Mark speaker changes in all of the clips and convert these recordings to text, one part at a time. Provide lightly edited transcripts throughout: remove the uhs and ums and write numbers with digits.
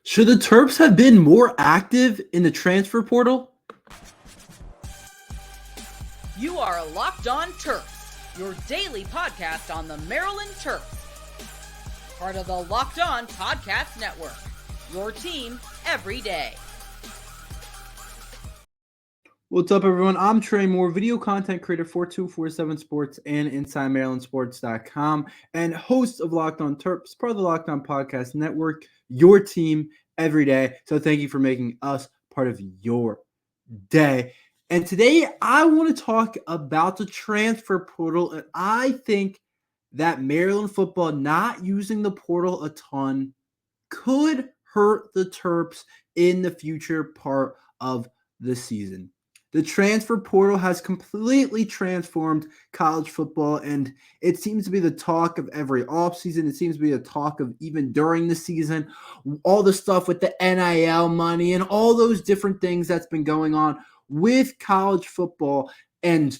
Speaker 1: Should the Terps have been more active in the transfer portal?
Speaker 2: You are Locked On Terps, your daily podcast on the Maryland Terps. Part of the Locked On Podcast Network, your team every day.
Speaker 1: What's up, everyone? I'm Tre Moore, video content creator for 247 Sports and InsideMarylandSports.com, and host of Locked On Terps, part of the Locked On Podcast Network, your team every day. So thank you for making us part of your day. And today I want to talk about the transfer portal, and I think that Maryland football not using the portal a ton could hurt the Terps in the future part of the season. The transfer portal has completely transformed college football, and it seems to be the talk of every offseason. It seems to be the talk of even during the season, all the stuff with the NIL money and all those different things that's been going on with college football. And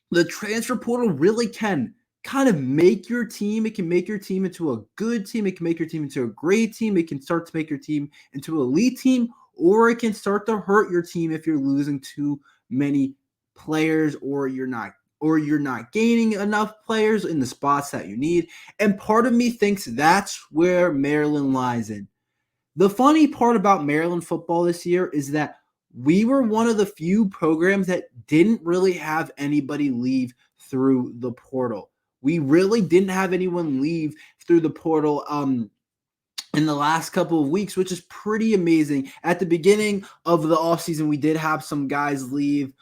Speaker 1: the transfer portal really can kind of make your team. It can make your team into a good team. It can make your team into a great team. It can start to make your team into an elite team, or it can start to hurt your team if you're losing too many players, or you're not gaining enough players in the spots that you need. And part of me thinks that's where Maryland lies in. The funny part about Maryland football this year is that we were one of the few programs that didn't really have anybody leave through the portal. We really didn't have anyone leave through the portal in the last couple of weeks, which is pretty amazing. At the beginning of the offseason, we did have some guys leave,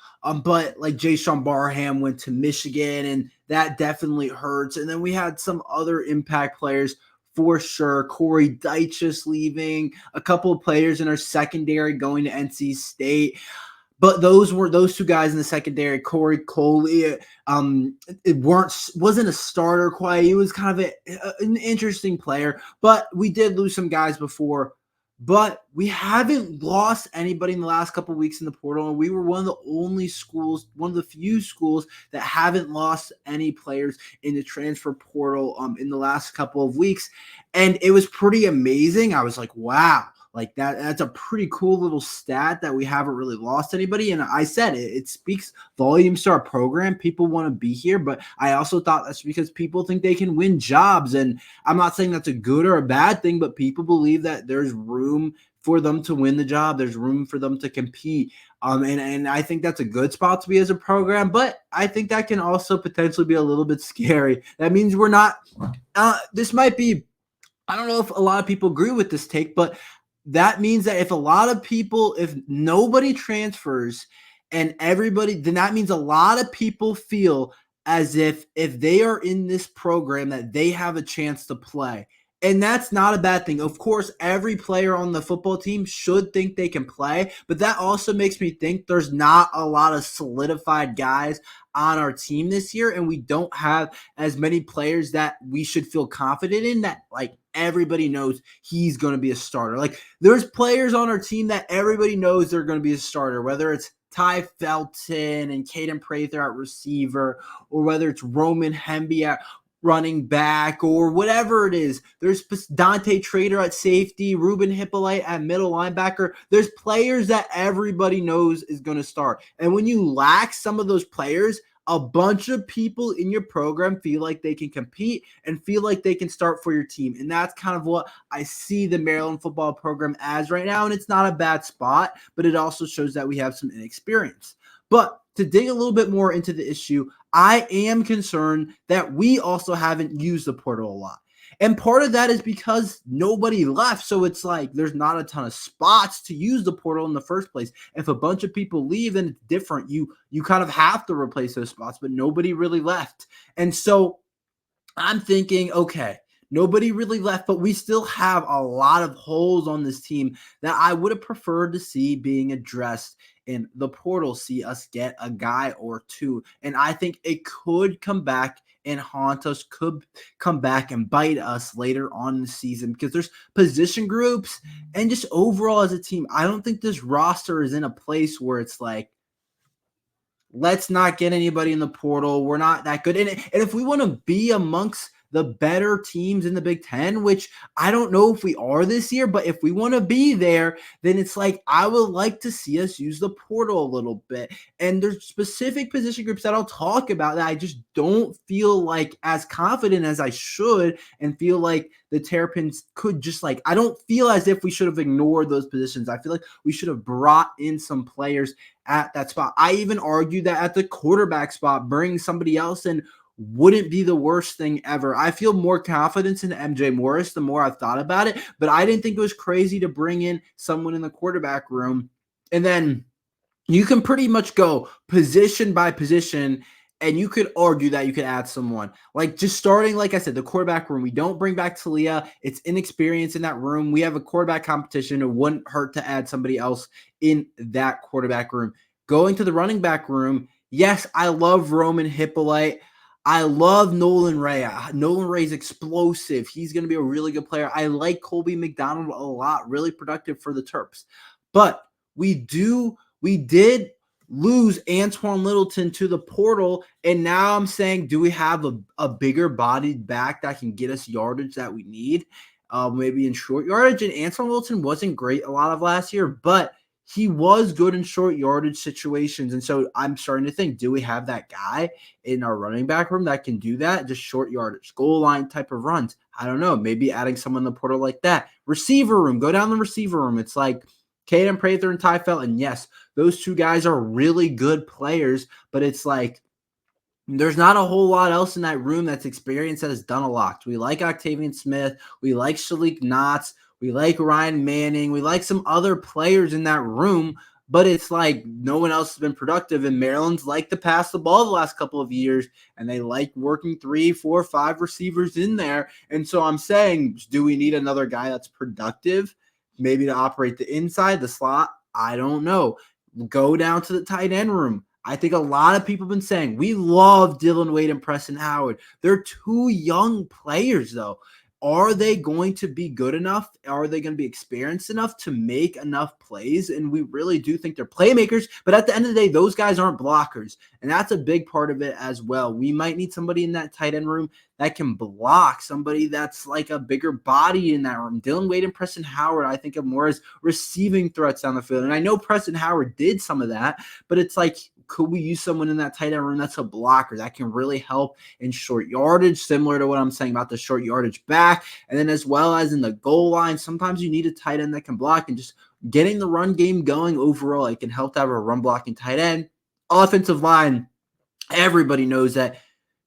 Speaker 1: but like Jay-Sean Barham went to Michigan, and that definitely hurts. And then we had some other impact players for sure. Corey Dyches leaving, a couple of players in our secondary going to NC State. But those two guys in the secondary. Corey Coley, wasn't a starter quite. He was kind of an interesting player, but we did lose some guys before. But we haven't lost anybody in the last couple of weeks in the portal, and we were one of the few schools that haven't lost any players in the transfer portal in the last couple of weeks, and it was pretty amazing. I was like, wow. Like that's a pretty cool little stat that we haven't really lost anybody. And I said it speaks volumes to our program. People want to be here, but I also thought that's because people think they can win jobs. And I'm not saying that's a good or a bad thing, but people believe that there's room for them to win the job. There's room for them to compete. And I think that's a good spot to be as a program, but I think that can also potentially be a little bit scary. That means we're not, this might be, I don't know if a lot of people agree with this take, but that means that if nobody transfers and everybody, then that means a lot of people feel as if they are in this program that they have a chance to play. And that's not a bad thing. Of course, every player on the football team should think they can play, but that also makes me think there's not a lot of solidified guys on our team this year, and we don't have as many players that we should feel confident in that, like, everybody knows he's going to be a starter. Like, there's players on our team that everybody knows they're going to be a starter, whether it's Felton and Kaden Prather at receiver, or whether it's Roman Hemby at running back, or whatever it is. There's Dante Trader at safety, Ruben Hippolyte at middle linebacker. There's players that everybody knows is going to start. And when you lack some of those players, a bunch of people in your program feel like they can compete and feel like they can start for your team. And that's kind of what I see the Maryland football program as right now. And it's not a bad spot, but it also shows that we have some inexperience. But to dig a little bit more into the issue, I am concerned that we also haven't used the portal a lot. And part of that is because nobody left. So it's like there's not a ton of spots to use the portal in the first place. If a bunch of people leave, then it's different. You kind of have to replace those spots, but nobody really left. And so I'm thinking, okay, nobody really left, but we still have a lot of holes on this team that I would have preferred to see being addressed in the portal, see us get a guy or two. And I think it could come back and haunt us, could come back and bite us later on in the season, because there's position groups and just overall as a team, I don't think this roster is in a place where it's like, let's not get anybody in the portal. We're not that good. And if we want to be amongst the better teams in the Big Ten, which I don't know if we are this year, but if we want to be there, then it's like I would like to see us use the portal a little bit. And there's specific position groups that I'll talk about that I just don't feel like as confident as I should, and feel like the Terrapins could just like, I don't feel as if we should have ignored those positions. I feel like we should have brought in some players at that spot. I even argue that at the quarterback spot, bringing somebody else in wouldn't be the worst thing ever. I feel more confidence in MJ Morris the more I've thought about it, but I didn't think it was crazy to bring in someone in the quarterback room. And then you can pretty much go position by position, and you could argue that you could add someone. Like just starting, like I said, the quarterback room. We don't bring back Talia. It's inexperience in that room. We have a quarterback competition. It wouldn't hurt to add somebody else in that quarterback room. Going to the running back room, yes, I love Roman Hippolyte. I love Nolan Ray. Nolan Ray's explosive. He's going to be a really good player. I like Colby McDonald a lot. Really productive for the Terps. But we did lose Antoine Littleton to the portal, and now I'm saying, do we have a bigger bodied back that can get us yardage that we need? Maybe in short yardage. And Antoine Littleton wasn't great a lot of last year, but he was good in short yardage situations. And so I'm starting to think, do we have that guy in our running back room that can do that? Just short yardage, goal line type of runs. I don't know. Maybe adding someone in the portal like that. Receiver room, go down the receiver room. It's like Kaden Prather and Ty Felton. Yes, those two guys are really good players, but it's like there's not a whole lot else in that room that's experienced that has done a lot. We like Octavian Smith. We like Shalik Knotts. We like Ryan Manning. We like some other players in that room, but it's like no one else has been productive. And Maryland's like to pass the ball the last couple of years, and they like working 3, 4, 5 receivers in there. And so I'm saying, do we need another guy that's productive, maybe to operate the inside, the slot? I don't know. Go down to the tight end room. I think a lot of people have been saying we love Dylan Wade and Preston Howard. They're two young players, though. Are they going to be good enough? Are they going to be experienced enough to make enough plays? And we really do think they're playmakers. But at the end of the day, those guys aren't blockers. And that's a big part of it as well. We might need somebody in that tight end room that can block, somebody that's like a bigger body in that room. Dylan Wade and Preston Howard, I think of more as receiving threats down the field. And I know Preston Howard did some of that, but it's like, could we use someone in that tight end room that's a blocker that can really help in short yardage, similar to what I'm saying about the short yardage back? And then as well as in the goal line, sometimes you need a tight end that can block, and just getting the run game going overall, it can help to have a run blocking tight end. Offensive line, everybody knows that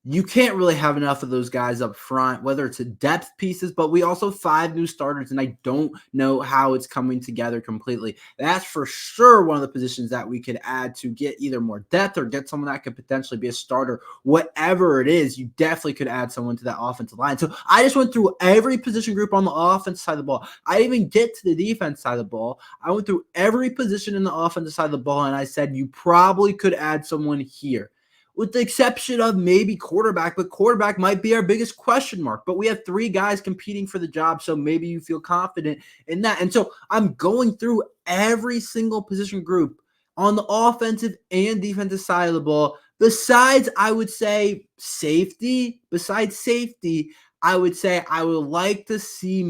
Speaker 1: you can't really have enough of those guys up front, whether it's a depth pieces, but we also 5 new starters, and I don't know how it's coming together completely. That's for sure one of the positions that we could add to get either more depth or get someone that could potentially be a starter. Whatever it is, you definitely could add someone to that offensive line. So I just went through every position group on the offensive side of the ball. I didn't even get to the defense side of the ball. I went through every position in the offensive side of the ball, and I said you probably could add someone here, with the exception of maybe quarterback, but quarterback might be our biggest question mark. But we have 3 guys competing for the job, so maybe you feel confident in that. And so I'm going through every single position group on the offensive and defensive side of the ball. Besides, I would say safety. Besides safety, I would say I would like to see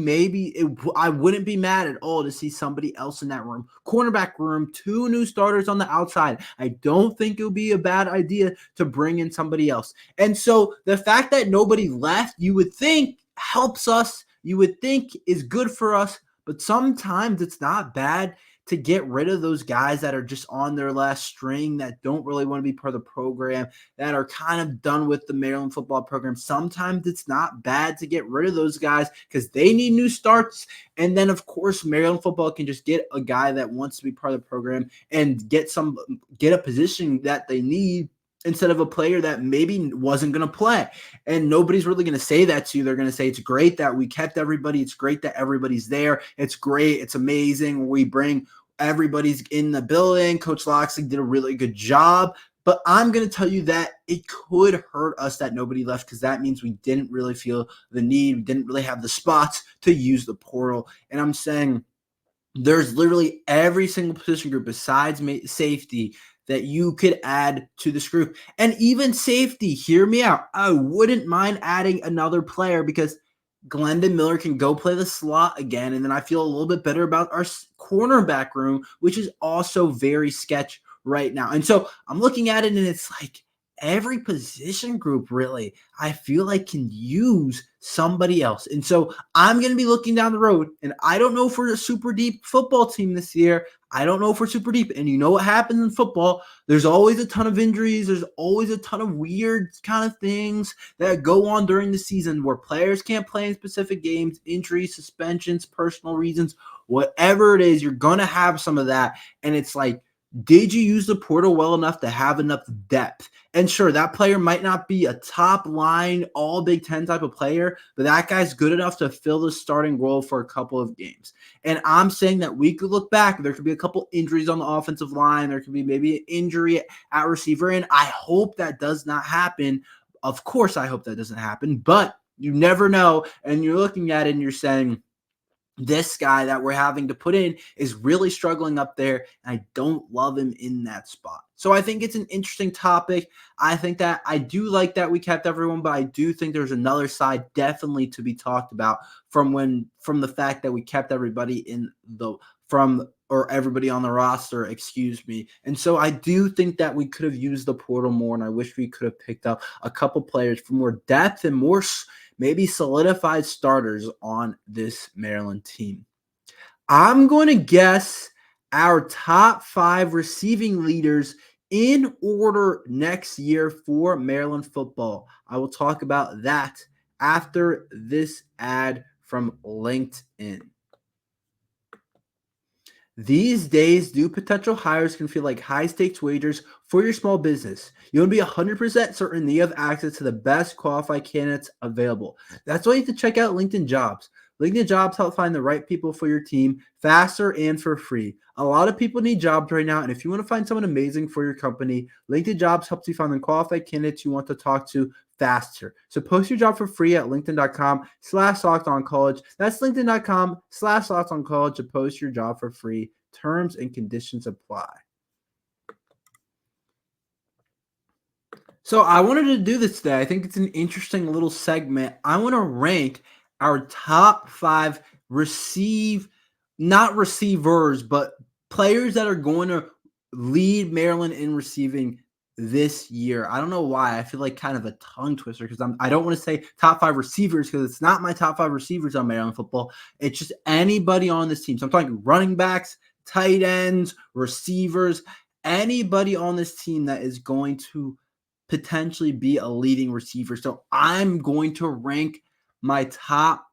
Speaker 1: I wouldn't be mad at all to see somebody else in that room. Cornerback room, 2 new starters on the outside. I don't think it would be a bad idea to bring in somebody else. And so the fact that nobody left, you would think helps us. You would think is good for us. But sometimes it's not bad to get rid of those guys that are just on their last string, that don't really want to be part of the program, that are kind of done with the Maryland football program. Sometimes it's not bad to get rid of those guys because they need new starts. And then, of course, Maryland football can just get a guy that wants to be part of the program and get a position that they need, instead of a player that maybe wasn't going to play. And nobody's really going to say that to you. They're going to say, it's great that we kept everybody. It's great that everybody's there. It's great. It's amazing. We bring everybody's in the building. Coach Loxley did a really good job. But I'm going to tell you that it could hurt us that nobody left, because that means we didn't really feel the need. We didn't really have the spots to use the portal. And I'm saying there's literally every single position group besides safety that you could add to this group. And even safety, hear me out. I wouldn't mind adding another player because Glendon Miller can go play the slot again. And then I feel a little bit better about our cornerback room, which is also very sketch right now. And so I'm looking at it and it's like every position group really, I feel like can use somebody else. And so I'm going to be looking down the road, and I don't know if we're a super deep football team this year. I don't know if we're super deep. And you know what happens in football? There's always a ton of injuries. There's always a ton of weird kind of things that go on during the season where players can't play in specific games, injuries, suspensions, personal reasons, whatever it is, you're going to have some of that. And it's like, did you use the portal well enough to have enough depth? And sure, that player might not be a top line, all Big Ten type of player, but that guy's good enough to fill the starting role for a couple of games. And I'm saying that we could look back. There could be a couple injuries on the offensive line. There could be maybe an injury at receiver. And I hope that does not happen. Of course, I hope that doesn't happen, but you never know. And you're looking at it and you're saying, this guy that we're having to put in is really struggling up there, and I don't love him in that spot. So I think it's an interesting topic. I think that I do like that we kept everyone, but I do think there's another side definitely to be talked about from the fact that we kept everybody everybody on the roster, excuse me. And so I do think that we could have used the portal more, and I wish we could have picked up a couple players for more depth and more maybe solidified starters on this Maryland team. I'm going to guess our top 5 receiving leaders in order next year for Maryland football. I will talk about that after this ad from LinkedIn. These days, new potential hires can feel like high-stakes wagers for your small business. You want to be 100% certain that you have access to the best qualified candidates available. That's why you have to check out LinkedIn Jobs. LinkedIn Jobs help find the right people for your team faster and for free. A lot of people need jobs right now, and if you want to find someone amazing for your company, LinkedIn Jobs helps you find the qualified candidates you want to talk to faster. So post your job for free at linkedin.com/lockedoncollege. That's linkedin.com/lockedoncollege to post your job for free. Terms and conditions apply. So I wanted to do this today. I think it's an interesting little segment. I want to rank our top 5 not receivers, but players that are going to lead Maryland in receiving this year. I don't know why. I feel like kind of a tongue twister because I don't want to say top 5 receivers because it's not my top 5 receivers on Maryland football. It's just anybody on this team. So I'm talking running backs, tight ends, receivers, anybody on this team that is going to potentially be a leading receiver. So I'm going to rank my top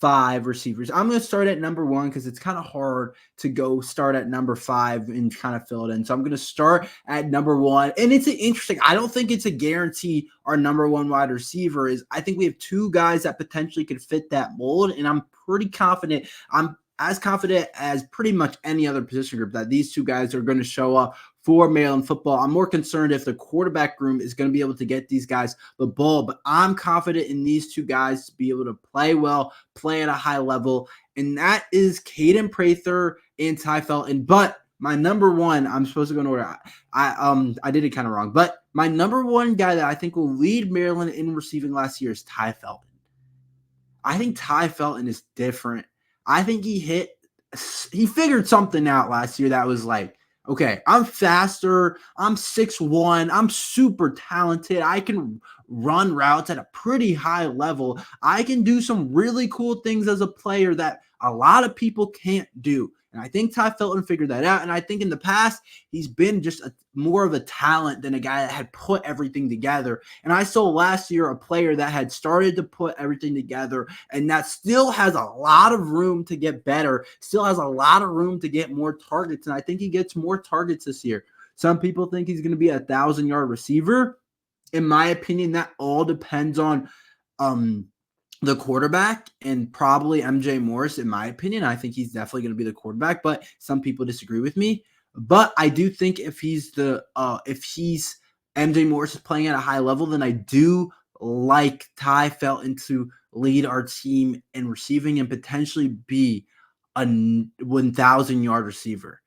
Speaker 1: 5 receivers. I'm going to start at number 1 because it's kind of hard to go start at number 5 and kind of fill it in. So I'm going to start at number 1. And it's interesting. I don't think it's a guarantee our number 1 wide receiver is. I think we have 2 guys that potentially could fit that mold. And I'm pretty confident. I'm as confident as pretty much any other position group that these 2 guys are going to show up for Maryland football. I'm more concerned if the quarterback room is going to be able to get these guys the ball, but I'm confident in these 2 guys to be able to play well, play at a high level, and that is Kaden Prather and Ty Felton. But my number 1, I'm supposed to go in order. I did it kind of wrong, but my number 1 guy that I think will lead Maryland in receiving last year is Ty Felton. I think Ty Felton is different. I think he figured something out last year that was like, okay, I'm faster, I'm 6'1", I'm super talented, I can run routes at a pretty high level, I can do some really cool things as a player that a lot of people can't do. And I think Ty Felton figured that out. And I think in the past, he's been just more of a talent than a guy that had put everything together. And I saw last year a player that had started to put everything together and that still has a lot of room to get better, still has a lot of room to get more targets. And I think he gets more targets this year. Some people think he's going to be a 1,000-yard receiver. In my opinion, that all depends on the quarterback and probably MJ Morris. In my opinion, I think he's definitely going to be the quarterback, but some people disagree with me. But I do think if MJ Morris is playing at a high level, then I do like Ty Felton to lead our team in receiving and potentially be a 1,000-yard receiver.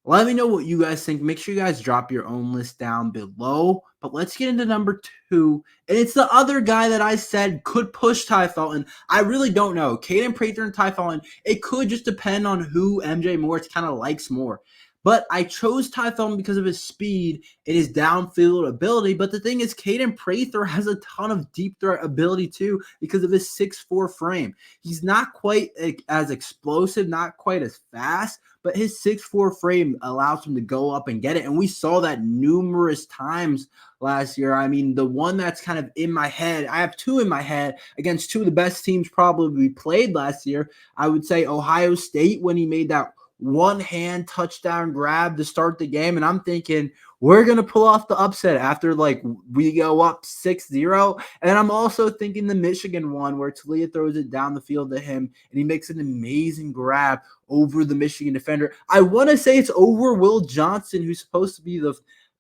Speaker 1: Let me know what you guys think. Make sure you guys drop your own list down below. But let's get into number 2. And it's the other guy that I said could push Ty Felton. I really don't know. Kaden Prather and Ty Felton, it could just depend on who MJ Morris kind of likes more. But I chose Ty Felton because of his speed and his downfield ability. But the thing is, Kaden Prather has a ton of deep threat ability too because of his 6'4" frame. He's not quite as explosive, not quite as fast, but his 6'4" frame allows him to go up and get it. And we saw that numerous times last year. I mean, the one that's kind of in my head, I have 2 in my head against 2 of the best teams probably played last year. I would say Ohio State when he made that one-hand touchdown grab to start the game. And I'm thinking, we're going to pull off the upset after, we go up 6-0. And I'm also thinking the Michigan one where Talia throws it down the field to him, and he makes an amazing grab over the Michigan defender. I want to say it's over Will Johnson, who's supposed to be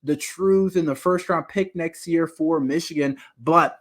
Speaker 1: the truth and the first-round pick next year for Michigan, but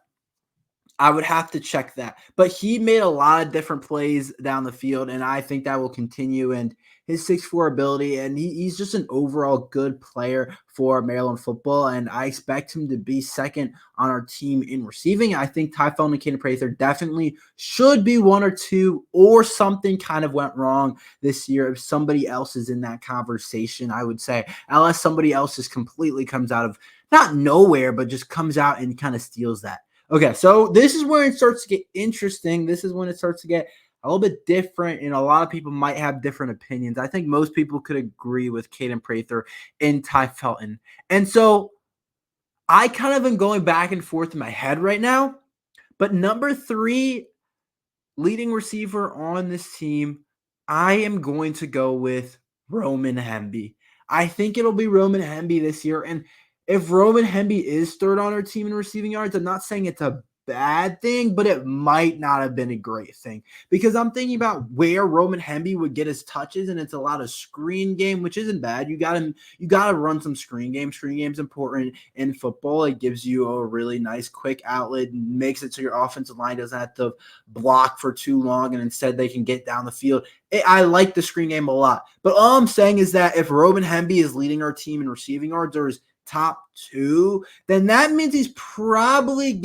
Speaker 1: I would have to check that. But he made a lot of different plays down the field, and I think that will continue. And his 6'4" ability, and he's just an overall good player for Maryland football, and I expect him to be second on our team in receiving. I think Ty Felton and Kaden Prather definitely should be 1 or 2, or something kind of went wrong this year if somebody else is in that conversation, I would say, unless somebody else just completely comes out of, not nowhere, but just comes out and kind of steals that. Okay, so this is where it starts to get interesting. This is when it starts to get a little bit different, and a lot of people might have different opinions. I think most people could agree with Kaden Prather and Ty Felton. And so I kind of am going back and forth in my head right now. But number 3 leading receiver on this team, I am going to go with Roman Hemby. I think it'll be Roman Hemby this year. And if Roman Hemby is third on our team in receiving yards, I'm not saying it's a bad thing, but it might not have been a great thing because I'm thinking about where Roman Hemby would get his touches, and it's a lot of screen game, which isn't bad. You got to run some screen game. Screen game's important in football. It gives you a really nice quick outlet and makes it so your offensive line doesn't have to block for too long, and instead they can get down the field. I like the screen game a lot, but all I'm saying is that if Roman Hemby is leading our team in receiving yards or is top 2, then that means he's probably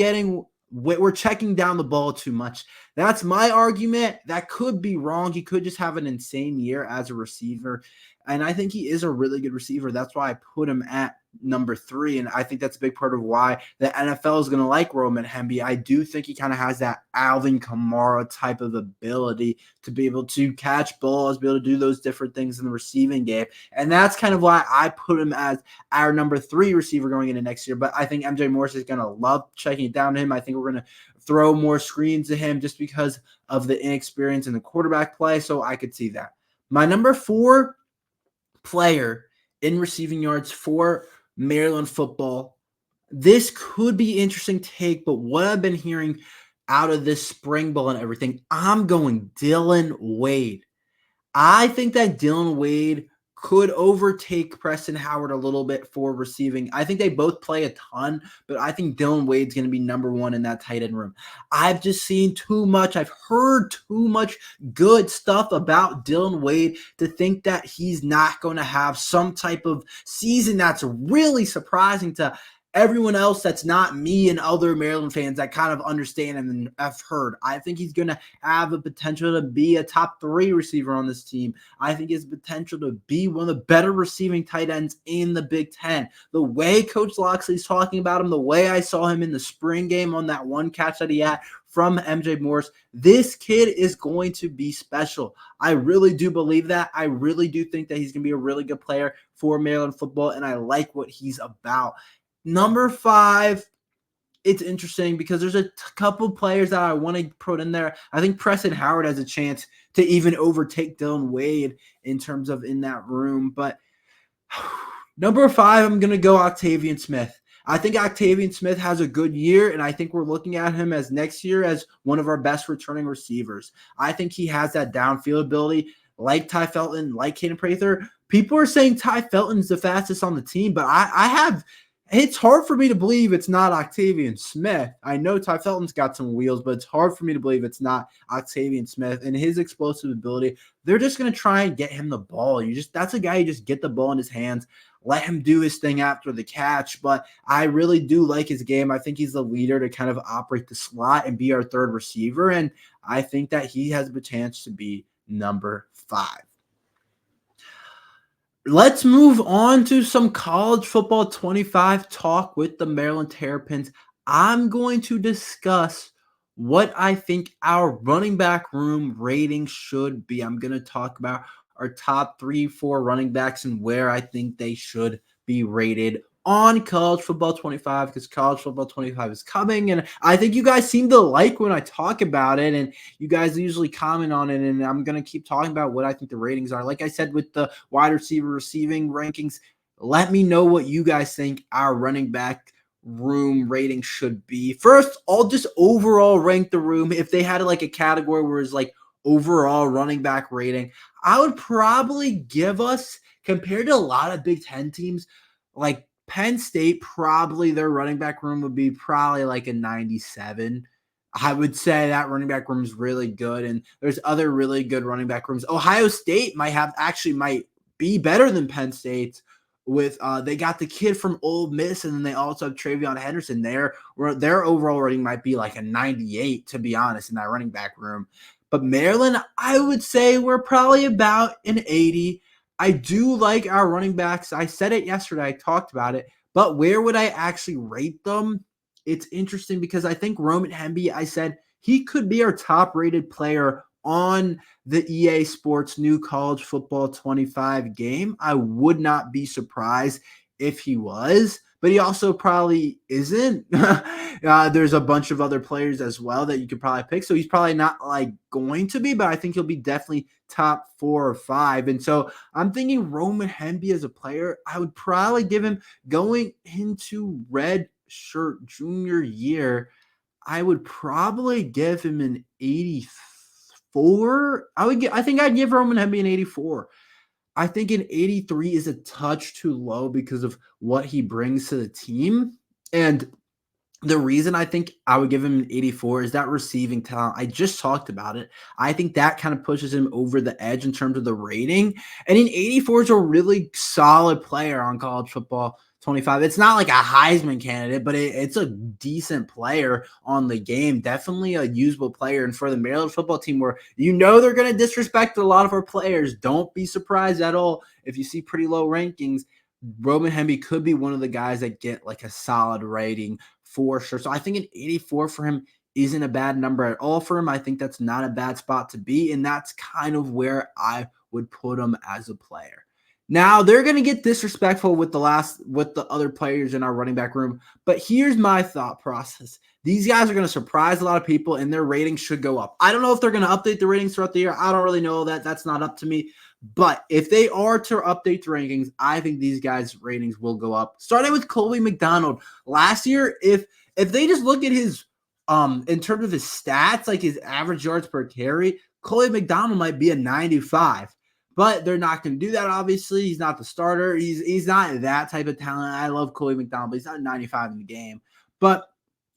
Speaker 1: we're checking down the ball too much. That's my argument. That could be wrong. He could just have an insane year as a receiver. And I think he is a really good receiver. That's why I put him at number 3. And I think that's a big part of why the NFL is going to like Roman Hemby. I do think he kind of has that Alvin Kamara type of ability to be able to catch balls, be able to do those different things in the receiving game. And that's kind of why I put him as our number 3 receiver going into next year. But I think MJ Morris is going to love checking it down to him. I think we're going to throw more screens to him just because of the inexperience in the quarterback play. So I could see that. My number 4 player in receiving yards for Maryland football. This could be interesting take, but what I've been hearing out of this spring ball and everything, I'm going Dylan Wade. I think that Dylan Wade could overtake Preston Howard a little bit for receiving. I think they both play a ton, but I think Dylan Wade's going to be number 1 in that tight end room. I've just seen too much. I've heard too much good stuff about Dylan Wade to think that he's not going to have some type of season that's really surprising to everyone else that's not me and other Maryland fans that kind of understand him and have heard. I think he's going to have the potential to be a top 3 receiver on this team. I think he has potential to be one of the better receiving tight ends in the Big Ten. The way Coach Loxley's talking about him, the way I saw him in the spring game on that one catch that he had from MJ Morris, this kid is going to be special. I really do believe that. I really do think that he's going to be a really good player for Maryland football, and I like what he's about. Number 5, it's interesting because there's a couple players that I want to put in there. I think Preston Howard has a chance to even overtake Dylan Wade in terms of in that room. But number 5, I'm going to go Octavian Smith. I think Octavian Smith has a good year, and I think we're looking at him as next year as one of our best returning receivers. I think he has that downfield ability like Ty Felton, like Kaden Prather. People are saying Ty Felton's the fastest on the team, but I have It's hard for me to believe it's not Octavian Smith. I know Ty Felton's got some wheels, but it's hard for me to believe it's not Octavian Smith and his explosive ability. They're just going to try and get him the ball. That's a guy you just get the ball in his hands, let him do his thing after the catch. But I really do like his game. I think he's the leader to kind of operate the slot and be our third receiver. And I think that he has the chance to be number 5. Let's move on to some college football 25 talk with the Maryland Terrapins. I'm going to discuss what I think our running back room rating should be. I'm going to talk about our top 3-4 running backs and where I think they should be rated on college football 25, because college football 25 is coming. And I think you guys seem to like when I talk about it, and you guys usually comment on it. And I'm going to keep talking about what I think the ratings are. Like I said, with the wide receiver receiving rankings, let me know what you guys think our running back room rating should be. First, I'll just overall rank the room. If they had like a category where it's like overall running back rating, I would probably give us, compared to a lot of Big Ten teams, like Penn State, probably their running back room would be probably like a 97. I would say that running back room is really good, and there's other really good running back rooms. Ohio State might be better than Penn State. With they got the kid from Ole Miss, and then they also have Travion Henderson. Their overall rating might be like a 98, to be honest, in that running back room. But Maryland, I would say we're probably about an 80. I do like our running backs. I said it yesterday. I talked about it. But where would I actually rate them? It's interesting because I think Roman Hemby, I said he could be our top-rated player on the EA Sports new college football 25 game. I would not be surprised if he was, but he also probably isn't. There's a bunch of other players as well that you could probably pick. So he's probably not like going to be, but I think he'll be definitely top 4 or 5. And so I'm thinking Roman Hemby as a player, I would probably give him, going into red shirt junior year, I would probably give him an 84. I think I'd give Roman Hemby an 84. I think an 83 is a touch too low because of what he brings to the team. And the reason I think I would give him an 84 is that receiving talent. I just talked about it. I think that kind of pushes him over the edge in terms of the rating. And an 84 is a really solid player on college football 25. It's not like a Heisman candidate, but it's a decent player on the game. Definitely a usable player. And for the Maryland football team, where they're going to disrespect a lot of our players, don't be surprised at all if you see pretty low rankings. Roman Hemby could be one of the guys that get like a solid rating for sure. So I think an 84 for him isn't a bad number at all for him. I think that's not a bad spot to be. And that's kind of where I would put him as a player. Now, they're going to get disrespectful with the other players in our running back room, but here's my thought process. These guys are going to surprise a lot of people, and their ratings should go up. I don't know if they're going to update the ratings throughout the year. I don't really know that. That's not up to me. But if they are to update the rankings, I think these guys' ratings will go up. Starting with Colby McDonald. Last year, if they just look at his in terms of his stats, like his average yards per carry, Colby McDonald might be a 95. But they're not going to do that, obviously. He's not the starter. He's not that type of talent. I love Colby McDonald, but he's not 95 in the game. But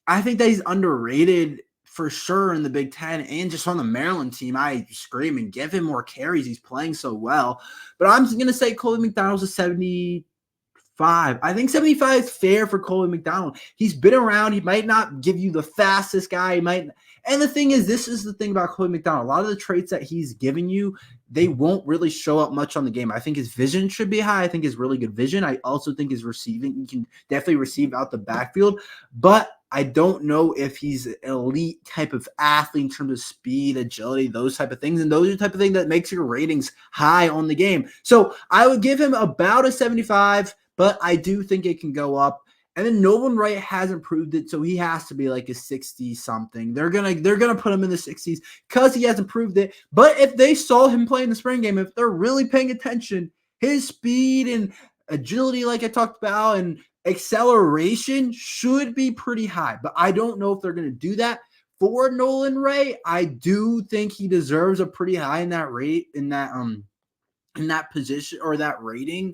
Speaker 1: I think that he's underrated for sure in the Big Ten and just on the Maryland team. I scream and give him more carries. He's playing so well. But I'm going to say Colby McDonald's a 75. I think 75 is fair for Colby McDonald. He's been around. He might not give you the fastest guy. He might. And the thing is, this is the thing about Colby McDonald. A lot of the traits that he's giving you, they won't really show up much on the game. I think his vision should be high. I think his really good vision. I also think his receiving, he can definitely receive out the backfield. But I don't know if he's an elite type of athlete in terms of speed, agility, those type of things. And those are the type of thing that makes your ratings high on the game. So I would give him about a 75, but I do think it can go up. And then Nolan Wright hasn't proved it, so he has to be like a 60-something. They're gonna put him in the 60s because he hasn't proved it. But if they saw him play in the spring game, if they're really paying attention, his speed and agility, like I talked about, and acceleration should be pretty high. But I don't know if they're gonna do that for Nolan Wright. I do think he deserves a pretty high in that rate, in that position or that rating.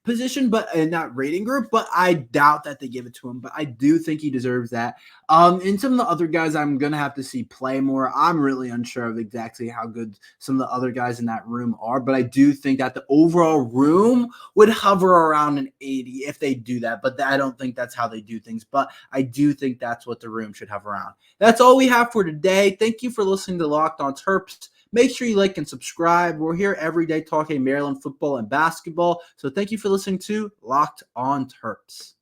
Speaker 1: position, but in that rating group, but I doubt that they give it to him. But I do think he deserves that. And some of the other guys I'm gonna have to see play more. I'm really unsure of exactly how good some of the other guys in that room are, but I do think that the overall room would hover around an 80 if they do that. But I don't think that's how they do things. But I do think that's what the room should hover around. That's all we have for today. Thank you for listening to Locked On Terps. Make sure you like and subscribe. We're here every day talking Maryland football and basketball. So thank you for listening to Locked On Terps.